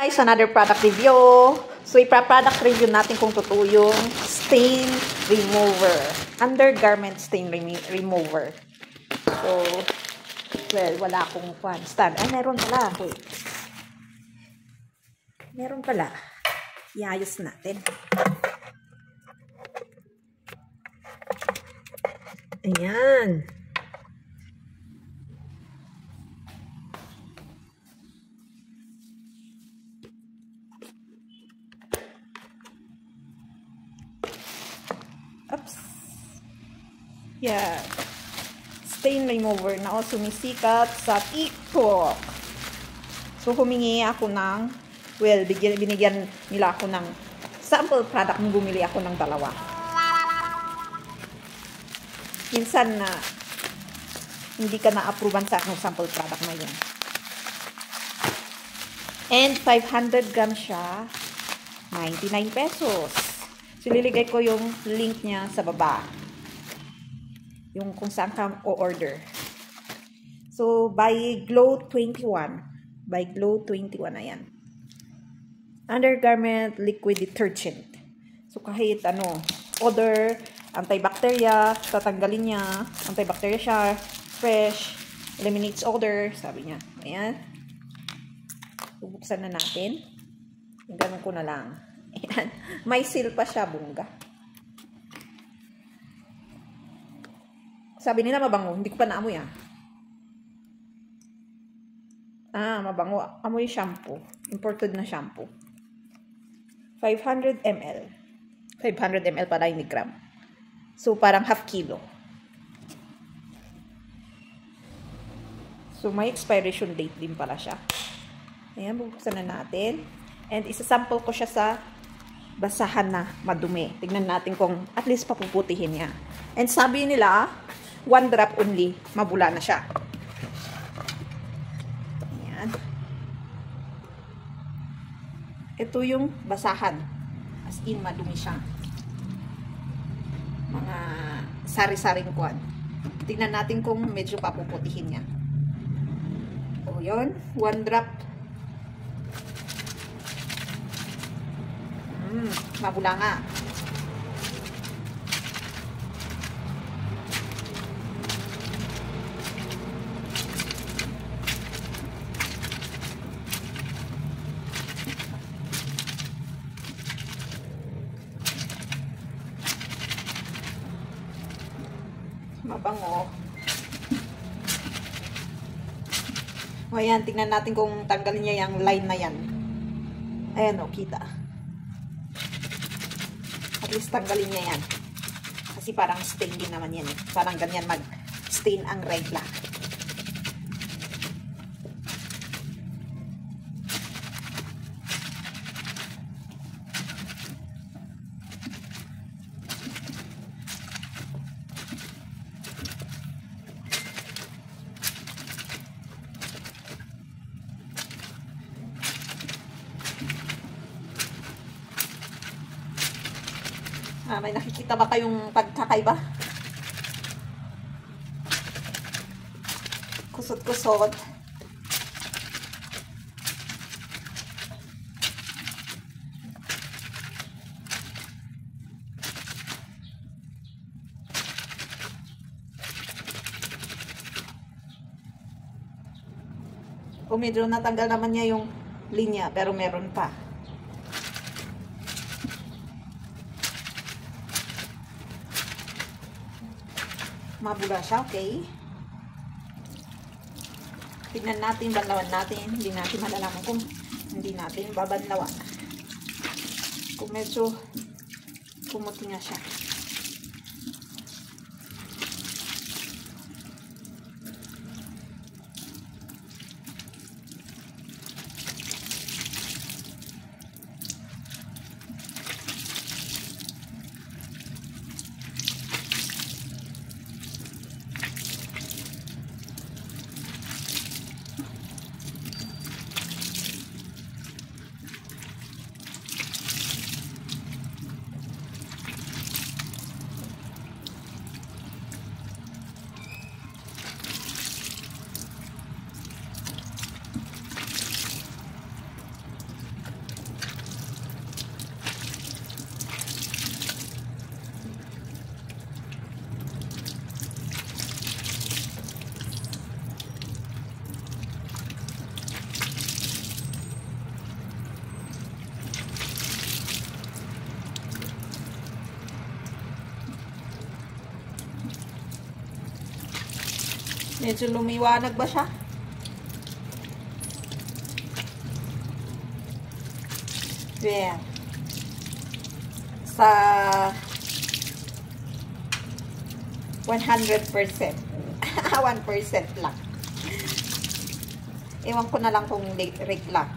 Guys, another product review. So, ipa-product review natin kung totoo yung stain remover. Undergarment stain remover. So, well, wala akong stand. Ay, meron pala. Wait. Meron pala. Iayos natin. Ayan. Oops. Yeah. Stain remover na sumisikat sa TikTok. So, humingi ako ng, well, binigyan nila ako ng sample product nung bumili ako ng dalawa. Minsan na hindi ka na-approvean sa akong sample product na yun. And 500 grams siya, 99 pesos. So, liligay ko yung link niya sa baba. Yung kung saan ka o-order. So, by Glow 21. By Glow 21, ayan. Undergarment liquid detergent. So, kahit ano, odor, antibacteria, tatanggalin niya. Antibacteria siya, fresh, eliminates odor, sabi niya. Ayan. Bubuksan na natin. Ganun ko na lang. Ayan. May seal pa siya, bungga. Sabi nila mabango. Hindi ko pa naamoy mabango. Amoy shampoo. Imported na shampoo. 500 ml. 500 ml para 1 gram. So, parang half kilo. So, may expiration date din pala siya. Ayan, bubuksan na natin. And isa-sample ko siya sa basahan na madumi. Tignan natin kung at least papuputihin niya. And sabi nila, 1 drop only, mabula na siya. Ayan. Ito yung basahan. As in, madumi siya. Mga sari-saring kwan. Tignan natin kung medyo papuputihin niya. O yun, 1 drop. Mabula nga. Mabango. O ayan, tingnan natin kung tanggalin niya yung line na yan. Ayan o, kita. At least tanggalin niya yan. Kasi parang stain din naman yan. Parang ganyan mag-stain ang regla. May nakikita ba kayong pagkakaiba? Kusot-kusot. O medyo natanggal naman niya yung linya, pero meron pa. Mabula siya, okay. Tignan natin, banlawan natin. Hindi natin malalaman kung hindi natin babanlawan. Kung medyo pumuti nga siya. Medyo lumiwanag ba siya? Yeah. Sa 100%. 1% lang. Ewan ko na lang kung rate lang.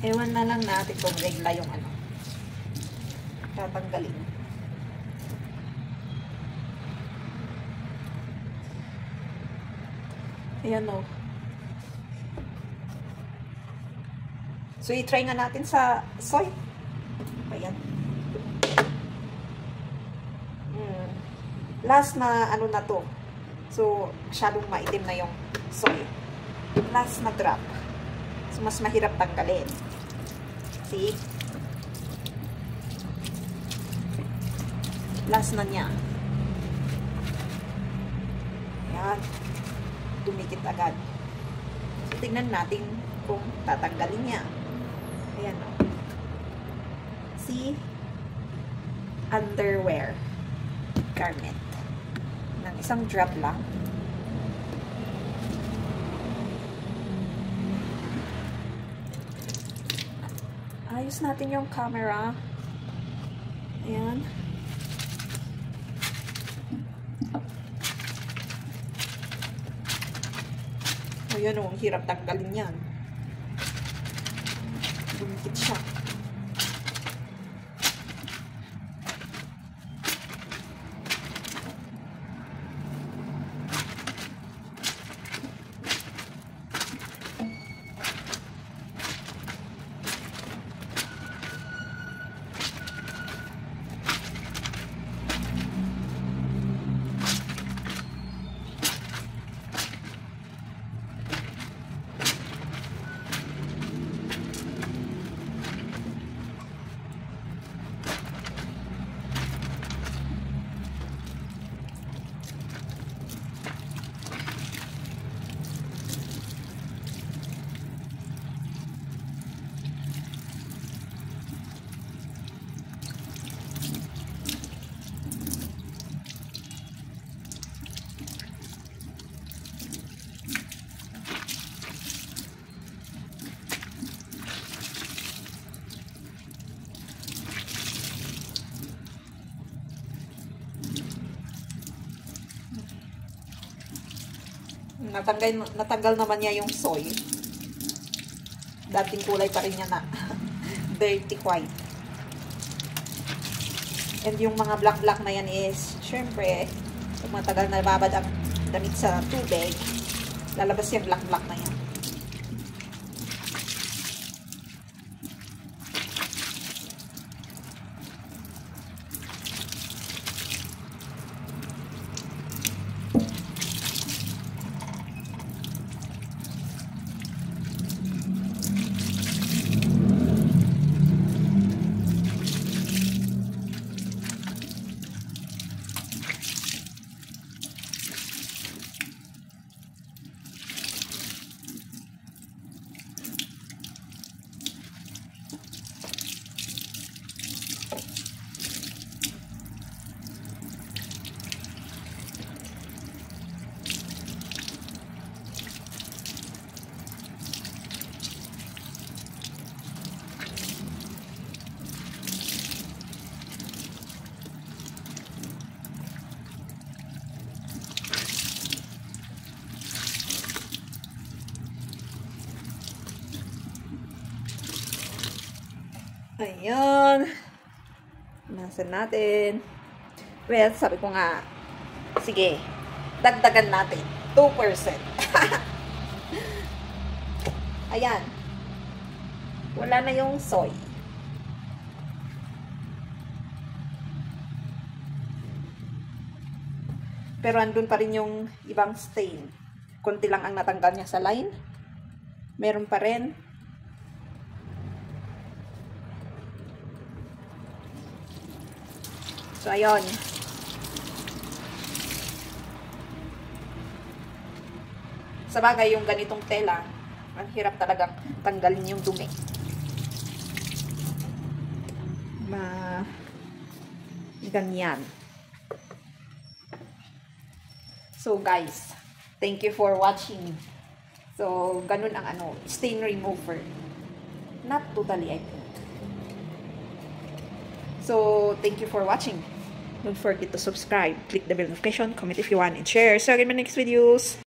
Ewan na lang natin kung regla yung ano. Tatanggalin. Ayan o. So, i-try nga natin sa soy. Ayan. Last na ano na to. So, masyadong maitim na yung soy. Last na drop. So, mas mahirap tanggalin. See? Last na niya. Ayan. Dumikit agad. So, tignan natin kung tatanggalin niya. Ayan o. See? Underwear. Garment. Ng isang drop lang. Ayos natin yung camera. Ayan. Ayan o, ang hirap tanggalin yan. Dumikit siya. Natanggal naman niya yung soy. Dating kulay pa rin niya na dirty white. And yung mga black na yan is, syempre, kung matagal na babad ang damit sa tubig, lalabas yung black na yan. Ayun. Nasan natin. Well, sabi ko nga, sige, dagdagan natin. 2%. Ayan. Wala na yung soy. Pero andun pa rin yung ibang stain. Konti lang ang natanggal niya sa line. Meron pa rin. So, ayun. Sa bagay, yung ganitong tela, ang hirap talagang tanggalin yung dumi. Ganyan. So guys, thank you for watching. So, ganun ang stain remover. Not totally, I think. So, thank you for watching. Don't forget to subscribe, click the bell notification, comment if you want, and share. So, again, my next videos.